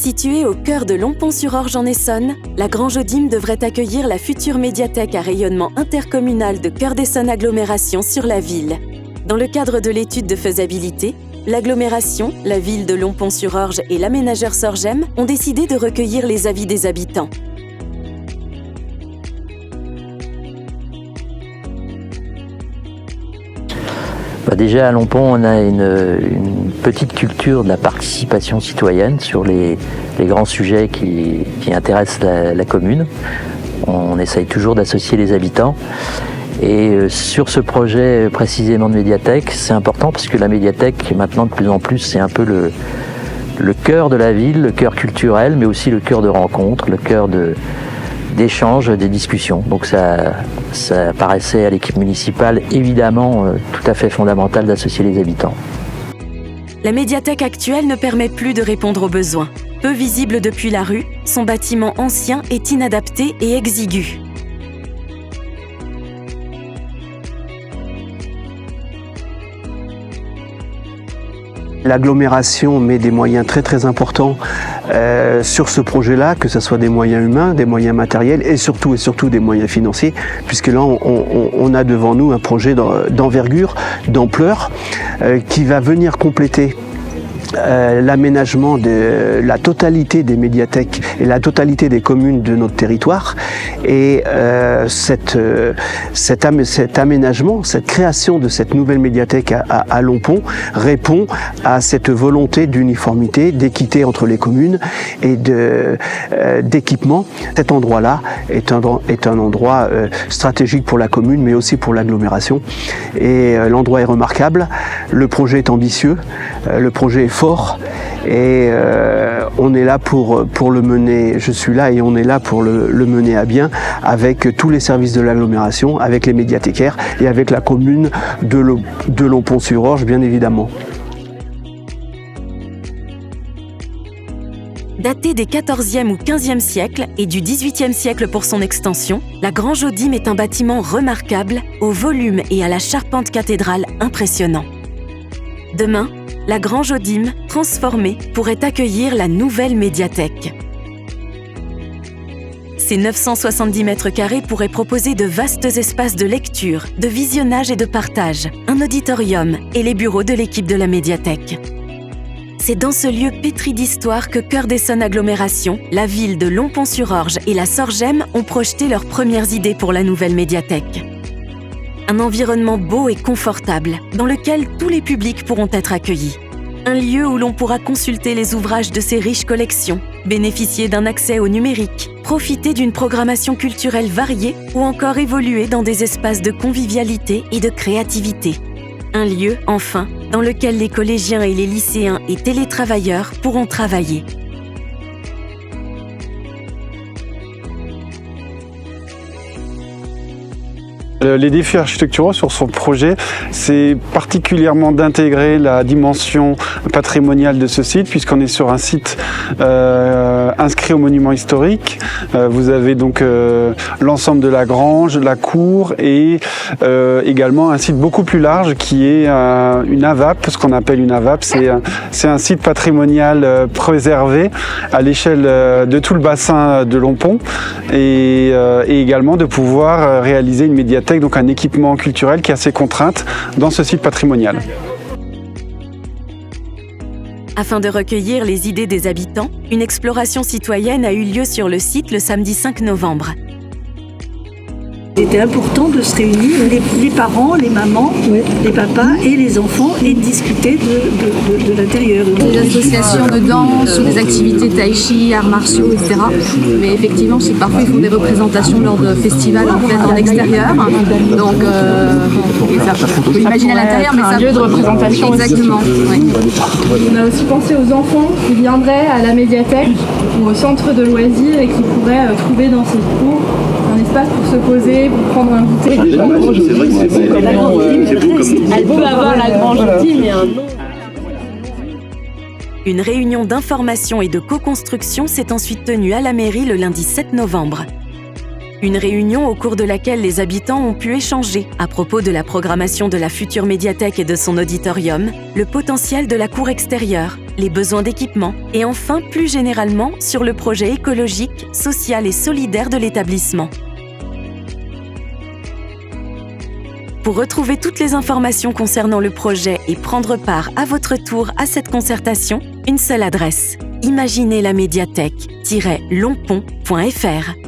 Située au cœur de Lompont-sur-Orge en Essonne, la Grange aux Dîmes devrait accueillir la future médiathèque à rayonnement intercommunal de Cœur d'Essonne Agglomération sur la ville. Dans le cadre de l'étude de faisabilité, l'agglomération, la ville de Lompont-sur-Orge et l'aménageur Sorgem ont décidé de recueillir les avis des habitants. Déjà à Lompont, on a une petite culture de la participation citoyenne sur les grands sujets qui intéressent la commune. On essaye toujours d'associer les habitants. Et sur ce projet précisément de médiathèque, c'est important parce que la médiathèque, maintenant de plus en plus, c'est un peu le cœur de la ville, le cœur culturel, mais aussi le cœur de rencontre, le cœur d'échanges, des discussions. Donc ça paraissait à l'équipe municipale évidemment tout à fait fondamental d'associer les habitants. La médiathèque actuelle ne permet plus de répondre aux besoins. Peu visible depuis la rue, son bâtiment ancien est inadapté et exigu. L'agglomération met des moyens très importants sur ce projet-là, que ce soit des moyens humains, des moyens matériels et surtout des moyens financiers, puisque là on a devant nous un projet d'envergure, d'ampleur, qui va venir compléter l'aménagement de la totalité des médiathèques et la totalité des communes de notre territoire. Et cet aménagement, cette création de cette nouvelle médiathèque à Lompont répond à cette volonté d'uniformité, d'équité entre les communes et d'équipement. Cet endroit-là est un endroit stratégique pour la commune, mais aussi pour l'agglomération. Et l'endroit est remarquable, le projet est ambitieux, le projet est fort, et on est là pour le mener, je suis là et on est là pour le mener à bien avec tous les services de l'agglomération, avec les médiathécaires et avec la commune de Lompont-sur-Orge, bien évidemment. Datée des 14e ou 15e siècles et du 18e siècle pour son extension, la Grange aux Dîmes est un bâtiment remarquable, au volume et à la charpente cathédrale impressionnant. Demain, la Grange aux Dîmes, transformée, pourrait accueillir la nouvelle médiathèque. Ces 970 mètres carrés pourraient proposer de vastes espaces de lecture, de visionnage et de partage, un auditorium et les bureaux de l'équipe de la médiathèque. C'est dans ce lieu pétri d'histoire que Cœur d'Essonne Agglomération, la ville de Lompont-sur-Orge et la Sorgem ont projeté leurs premières idées pour la nouvelle médiathèque. Un environnement beau et confortable, dans lequel tous les publics pourront être accueillis. Un lieu où l'on pourra consulter les ouvrages de ses riches collections, bénéficier d'un accès au numérique, profiter d'une programmation culturelle variée ou encore évoluer dans des espaces de convivialité et de créativité. Un lieu, enfin, dans lequel les collégiens et les lycéens et télétravailleurs pourront travailler. Les défis architecturaux sur son projet, c'est particulièrement d'intégrer la dimension patrimoniale de ce site, puisqu'on est sur un site inscrit au monument historique. Vous avez donc l'ensemble de la grange, la cour et également un site beaucoup plus large qui est une AVAP, ce qu'on appelle une AVAP. C'est un site patrimonial préservé à l'échelle de tout le bassin de Lompont et également de pouvoir réaliser une médiathèque, donc un équipement culturel qui a ses contraintes dans ce site patrimonial. Afin de recueillir les idées des habitants, une exploration citoyenne a eu lieu sur le site le samedi 5 novembre. C'était important de se réunir, les parents, les mamans, les papas et les enfants, et de discuter de l'intérieur. Des associations de danse, des activités tai chi, arts martiaux, etc. Mais effectivement, c'est parfois ils font des représentations lors de festivals en extérieur. Donc, on peut imaginer à l'intérieur, mais c'est un lieu de représentation. Exactement. Oui. On a aussi pensé aux enfants qui viendraient à la médiathèque ou au centre de loisirs et qui pourraient trouver dans ces cours un espace pour se poser, pour prendre un goûter. C'est vrai que c'est beau comme Elle peut avoir la Grange aux Dîmes et un nom. Une réunion d'information et de co-construction s'est ensuite tenue à la mairie le lundi 7 novembre. Une réunion au cours de laquelle les habitants ont pu échanger à propos de la programmation de la future médiathèque et de son auditorium, le potentiel de la cour extérieure, les besoins d'équipement et enfin plus généralement sur le projet écologique, social et solidaire de l'établissement. Pour retrouver toutes les informations concernant le projet et prendre part à votre tour à cette concertation, une seule adresse: imaginez-la-médiathèque-lompont.fr.